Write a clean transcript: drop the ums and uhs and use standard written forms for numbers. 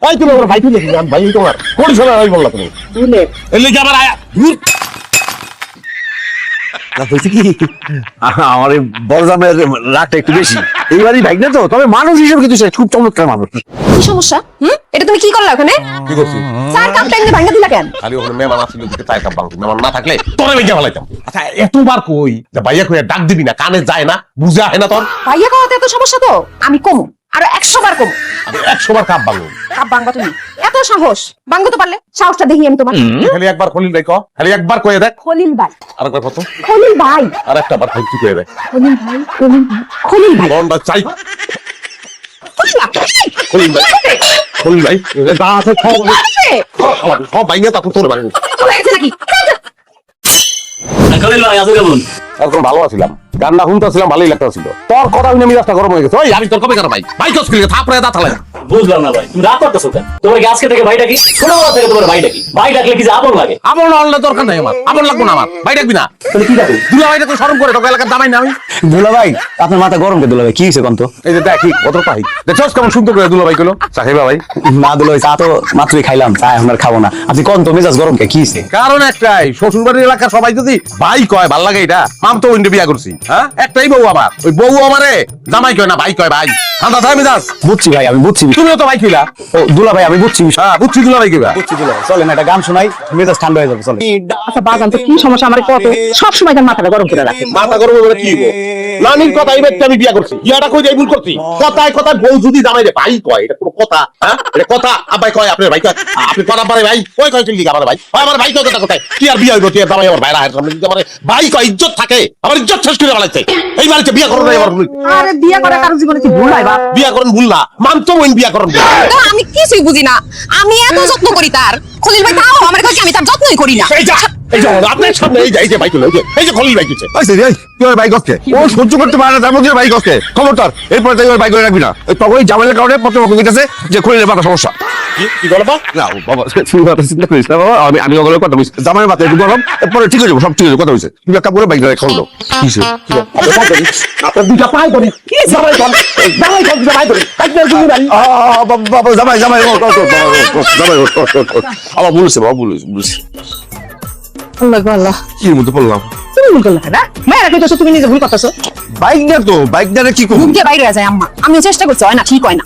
ভাই তুমি আমার ভাই তুলে আমি ভাই তোমার কোন সময় ভাই বললা তুমি তুলে এর লাগি আবার আয়া না হয়েছে কি আমার এই বড় জামের রাগটা একটু বেশি এইবারই ভাই না তো তবে মানুষ হিসেবে কিন্তু সে খুব চমৎকার মানুষ। কি সমস্যা? এটা তুমি কি করলা ওখানে? কি করছিস? চার কাপ টাইম ভাঙা দিলা কেন? খালি ওখানে মেহমান আসছিল দিকে চার কাপ ভাঙতি মেহমান না থাকলে তোরে ভাইয়া ফেলাইতাম। আচ্ছা এতবার কই যে ভাইয়া কইয়া ডাক দিবি না কানে যায় না বুঝা হয় না তোর ভাইয়া কওয়াতে এত সমস্যা তো আমি কমু আরো 100 বার কমু। আমি 100 বার কাপ ভাঙবো কাপ ভাঙবা তুমি এত সাহস ভাঙতে তো পারলে সাহসটা দেখি আমি তোমার। খালি একবার খলিল ভাই কও খালি একবার কইয়া দেখ খলিল ভাই আরেকবার কত খলিল ভাই আর একটা বার খালি কইয়া দেখ খলিল ভাই খলিল ভাই খলিল ভাই কোনটা চাই খলিল ভাই খলিল ভাই দা আছে খাও আছে খাও ভাইয়া তা তোর বাড়ি চলে গেছে নাকি? খলিল ভাই আজকে কেমন? এখন ভালো আছিলাম গান্না শুনতেছিলাম ভালোই লাগতেছিল তোর কথা শুনে মিজাজটা গরম হয়ে গেছে ওই আমি তোর কবে কেন ভাই ভাই কস খেলে থাপড়ে দা থালে বুঝলাম না ভাই তুমি রাগ করতেছো কেন? তোমার কি আজকে থেকে ভাই ডাকি? ছোটবেলা থেকে তোমার ভাই ডাকি, ভাই ডাকলে কি যে আপন লাগে? আমন আনলে দরকার নাই আমার আমন লাগবো না আমার ভাই ডাকবি না তাহলে কি ডাকো? দুলা ভাইটা তো শরম করে তোকে এলাকার দামাই না আমি দুলা ভাই আপনার মাথা গরম কে দুলা ভাই কি হয়েছে কন্ত? এই যে দেখি কত পাই দেখছস কেমন সুন্দর করে দুলা ভাই কইলো সাহেবা ভাই না দুলা ভাই চা তো মাত্রই খাইলাম চা এখন আর খাবো না। আপনি কন্ত মেজাজ গরম কে কি হয়েছে? কারণ একটাই শ্বশুর বাড়ির এলাকার সবাই যদি ভাই কয় ভাল লাগে এটা মাম তো ওইটা বিয়া করছি হ্যাঁ একটাই বউ আমার ওই বউ আমারে জামাই কয় না ভাই কয় ভাই ঠান্ডা থাই মিজাজ বুঝছি ভাই আমি বুঝছি। তুমিও তো ভাই কইলা ও দুলা ভাই আমি বুঝছি হ্যাঁ বুঝছি দুলা ভাই কইবা বুঝছি দুলা ভাই চলেন একটা গান শোনাই মেজাজ ঠান্ডা হয়ে যাবে চলেন। আচ্ছা বাজান তো কি সমস্যা আমার কত সব সময় তার মাথাটা গরম করে রাখে। মাথা গরম হবে কি হইব নানির কথা এই ব্যক্তি আমি বিয়া করছি ইয়াটা কই যাই ভুল করছি কথায় কথায় বউ যদি জামাই রে ভাই কয় এটা কোনো কথা হ্যাঁ এটা কথা আব্বাই কয় আপনার ভাই কয় আপনি কথা পারে ভাই কই কয় চলি আমার ভাই হয় আমার ভাই কয় কথা কথায় কি আর বিয়া হইব কি আর জামাই আমার ভাইরা সামনে যদি আমার ভাই কয় ইজ্জত থাকে আমার ইজ্জত শেষ করে ফেলাইছে এই বাড়িতে বিয়া করো না আমার ভুল আরে বিয়ে করা কারো জীবনে কি ভুল হয় বাপ? বিয়া করেন ভুল না মানতো ওই বিয়া করেন তো আমি কিছুই বুঝি না আমি এত যত্ন করি তার খলিল ভাই তাও আমার কাছে আমি তার যত্নই করি না। এই যে আপনার সামনে এই যে ভাই কইলো এই যে খলিল ভাই কিছে আইছে রে তুই ভাই গসকে ও সহ্য করতে পারে না তার মধ্যে ভাই গসকে খবরদার এরপর তাই ভাই করে রাখবি না ওই তখনই জামাইয়ের কারণে পত্র পক্ষ কইতাছে যে খলিলের মাথা সমস্যা কি বলবা না বাবা তুই কথা চিন্তা করিস না বাবা আমি ওগুলো কথা কইছি জামাইয়ের মাথা একটু গরম এরপর ঠিক হয়ে যাবে সব ঠিক হয়ে যাবে কথা হইছে তুই একটা করে বাইক ধরে খাও দাও কিসে আপনার দুইটা পাই করে কি জামাই কোন জামাই করে কাজে তুমি ভাই বাবা জামাই জামাই জামাই আবার বলেছে বাবা বলেছে আল্লাহ গো আল্লাহ কি মধ্যে পড়লাম তুমি ভুল করলা না মায়েরা কইতাছো তুমি নিজে ভুল করতেছো। বাইক না তো বাইক না কি করব মুখ দিয়ে বাইরে যায় আম্মা আমি চেষ্টা করছি হয় না ঠিক হয় না